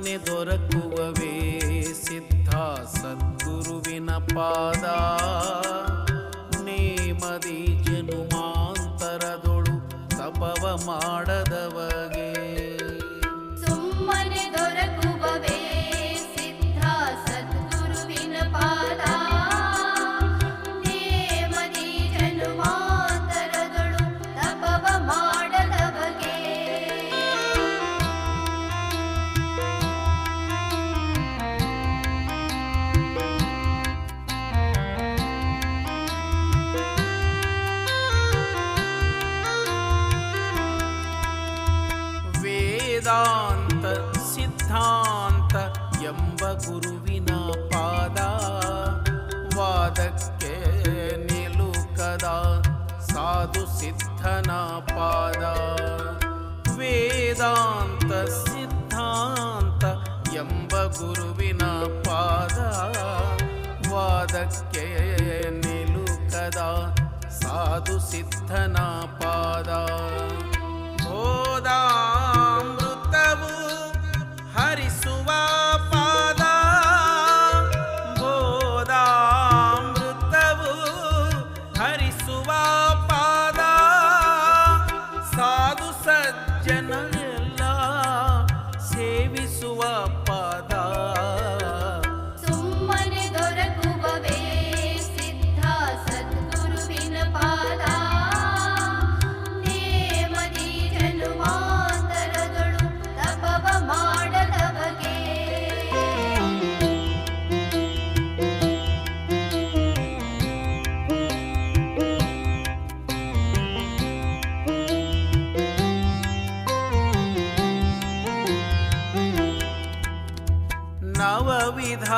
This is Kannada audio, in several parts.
ಸುಮ್ಮನೆ ದೊರಕುವವೇ ಸಿದ್ಧ ಸದ್ಗುರುವಿನ ಪಾದ. ನೇಮದಿ ಜನುಮಾಂತರದೊಳು ತಪವ ಮಾಡದವಗೆ ಸುಮ್ಮನೆ ದೊರಕುವವೇ ಸಿದ್ಧ ಸದ್ಗುರುವಿನ ಪಾದ. ನೇಮದಿ ಜನುಮಾಂತರದೊಳು ತಪವ ಮಾಡದವಗೆ ವೇದಾಂತ ಸಿದ್ಧಾಂತ ಎಂಬ ಗುರುವಿನ ಪಾದ. ವಾದಕ್ಕೆ ನಿಲುಕದ ಸಾಧು ಸಿದ್ಧನ ಪಾದ. ವೇದಾಂತ ಸಿದ್ಧಾಂತ ಎಂಬ ಗುರುವಿನ ಪಾದ. ವಾದಕ್ಕೆ ನಿಲುಕದ ಸಾಧು ಸಿದ್ಧನ ಪಾದ. ಬೋಧಾಮೃತವು ಹರಿಸುವ ಪಾದ. ಬೋಧಾಮೃತವು ಹರಿಸುವ ಪಾದ. ಸಾಧು ಸಜ್ಜನರೆಲ್ಲ ಸೇವಿಸುವ ಪಾದ. ಸುಮ್ಮನೆ ದೊರಕುವವೇ ಸಿದ್ಧ ಸದ್ಗುರುವಿನ ಪಾದ. ನೇಮದಿ ಜನುಮಾಂತರದೊಳು ತಪವ ಮಾಡದವಗೆ ನವವಿಧ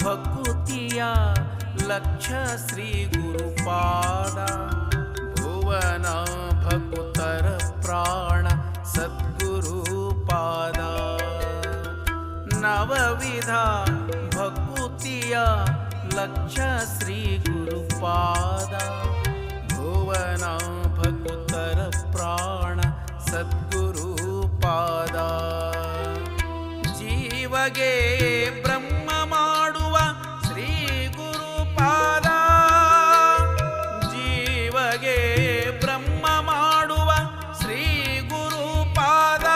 ಭಕುತಿಯ ಲಕ್ಷ್ಯ ಶ್ರೀ ಗುರುಪಾದ. ಭುವನ ಭಕುತರ ಪ್ರಾಣ ಸದ್ಗುರುಪಾದ. ನವವಿಧ ಭಕುತಿಯ ಲಕ್ಷ್ಯ ಶ್ರೀ ಗುರುಪಾದ. ಭುವನ ಭಕುತರ ಪ್ರಾಣ ಸದ್ಗುರುಪಾದ. ಜೀವಗೆ ಬ್ರಹ್ಮ ಮಾಡುವ ಶ್ರೀ ಗುರುಪಾದ. ಜೀವಗೆ ಬ್ರಹ್ಮ ಮಾಡುವ ಶ್ರೀ ಗುರುಪಾದ.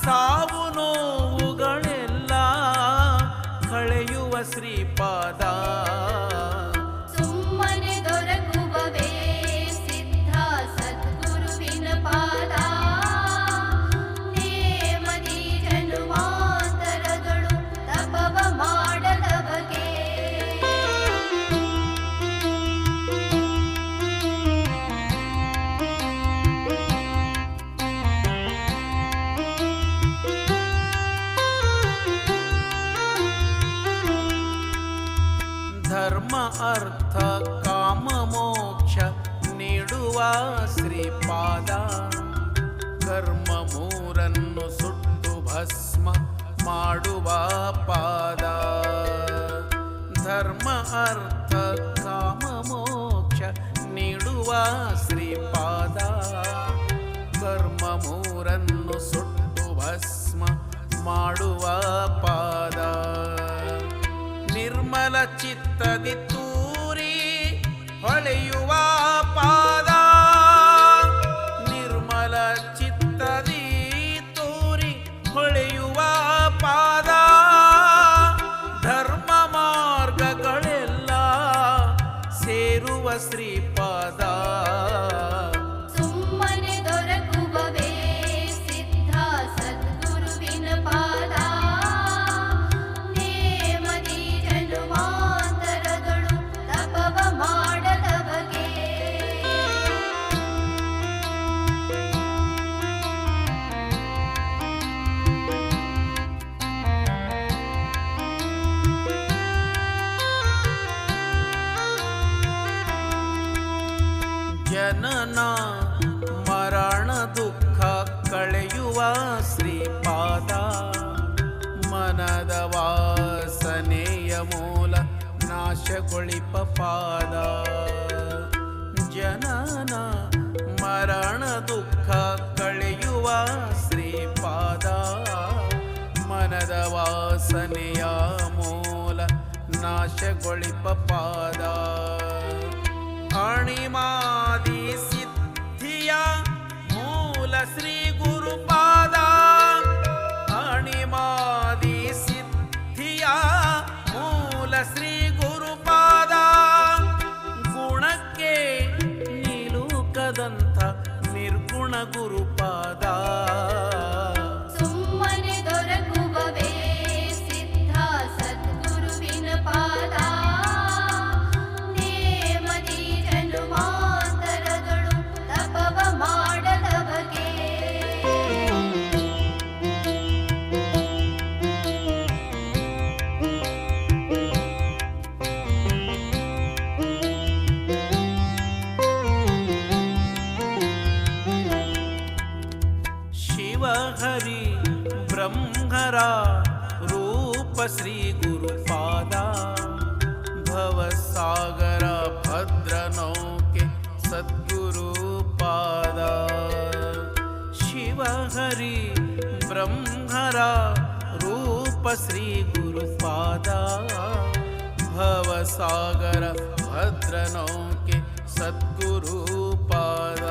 ಸಾವು ನೋವುಗಳೆಲ್ಲ ಕಳೆಯುವ ಶ್ರೀಪಾದ. ಸುಮ್ಮನೆ ದೊರಕುವವೇ ಸಿದ್ಧ ಸದ್ಗುರುವಿನ ಪಾದ. ನೇಮದಿ ಜನುಮಾಂತರದೊಳು ತಪವ ಮಾಡದವಗೆ ಧರ್ಮ ಅರ್ಥ ಕಾಮ ಮೋಕ್ಷ ನೀಡುವ ಶ್ರೀಪಾದ. ಕರ್ಮ ಮೂರನ್ನು ಸುಟ್ಟು ಭಸ್ಮ ಮಾಡುವ ಪಾದ. ಧರ್ಮ ಅರ್ಥ ಕಾಮ ಮೋಕ್ಷ ನೀಡುವ ಶ್ರೀಪಾದ. ಕರ್ಮ ಮೂರನ್ನು ಸುಟ್ಟು ಭಸ್ಮ ಮಾಡುವ ಪಾದ. ನಿರ್ಮಲ ಚಿತ್ತದಿ ತೂರಿ ಹೊಳೆಯುವ ಪಾದ. ನಿರ್ಮಲ ಚಿತ್ತದಿ ತೂರಿ ಹೊಳೆಯುವ ಪಾದ. ಧರ್ಮ ಮಾರ್ಗಗಳೆಲ್ಲ ಸೇರುವ ಶ್ರೀಪಾದ. ಸುಮ್ಮನೆ ದೊರಕುವವೇ ಸಿದ್ಧ ಸದ್ಗುರುವಿನ ಪಾದ. ನೇಮದಿ ಜನುಮಾಂತರದೊಳು ತಪವ ಮಾಡದವಗೆ ಜನನ ಮರಣ ದುಃಖ ಕಳೆಯುವ ಶ್ರೀಪಾದ. ಮನದ ವಾಸನೆಯ ಮೂಲ ನಾಶಗೊಳಿಪ ಪಾದ. ಜನನ ಮರಣ ದುಃಖ ಕಳೆಯುವ ಶ್ರೀಪಾದ. ನಾಶಗೊಳಿಪ ಪಾದ ಅಣಿಮಾದಿ ಸಿದ್ಧಿಯ ಮೂಲ ಶ್ರೀ ಗುರುಪಾದ ಅಣಿಮಾದಿ ಸಿದ್ಧಿಯ ಮೂಲ ಶ್ರೀ ಗುರುಪಾದ ಗುಣಕ್ಕೆ ನಿಲುಕದಂಥ ನಿರ್ಗುಣ ಗುರುಪಾದ ಸುಮ್ಮನೆ ದೊರಕುವವೇ ಸಿದ್ಧ ಸದ್ಗುರುವಿನ ಪಾದ ನೇಮದಿ ಜನುಮಾಂತರದಳು ತಪವ ಮಾಡದ ಬಗೆ ಶಿವಹರಿ ಬ್ರಹ್ಮರ ರೂಪ ಶ್ರೀ ಗುರುಪಾದ ಭವಸಾಗರ ಭದ್ರನೌಕೆ ಸದ್ಗುರು ಪಾದ ಶಿವಹರಿ ಬ್ರಹ್ಮರ ರೂಪ ಶ್ರೀ ಗುರುಪಾದ ಭವಸಾಗರ ಭದ್ರನೌಕೆ ಸದ್ಗುರು ಪಾದ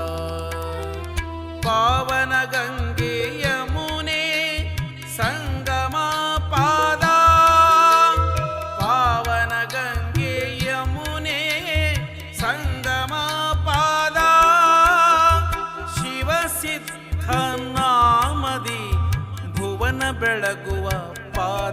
ಪಾವನ ಗಂಗೆ ಯಮುನೆ ಸಂಗಮ ಪಾದ ಪಾವನ ಗಂಗೆ ಯಮುನೆ ಸಂಗಮ ಪಾದ ಶಿವಸಿದ್ಧ ನಾಮದಿ ಭುವನ ಬೆಳಗುವ ಪಾದ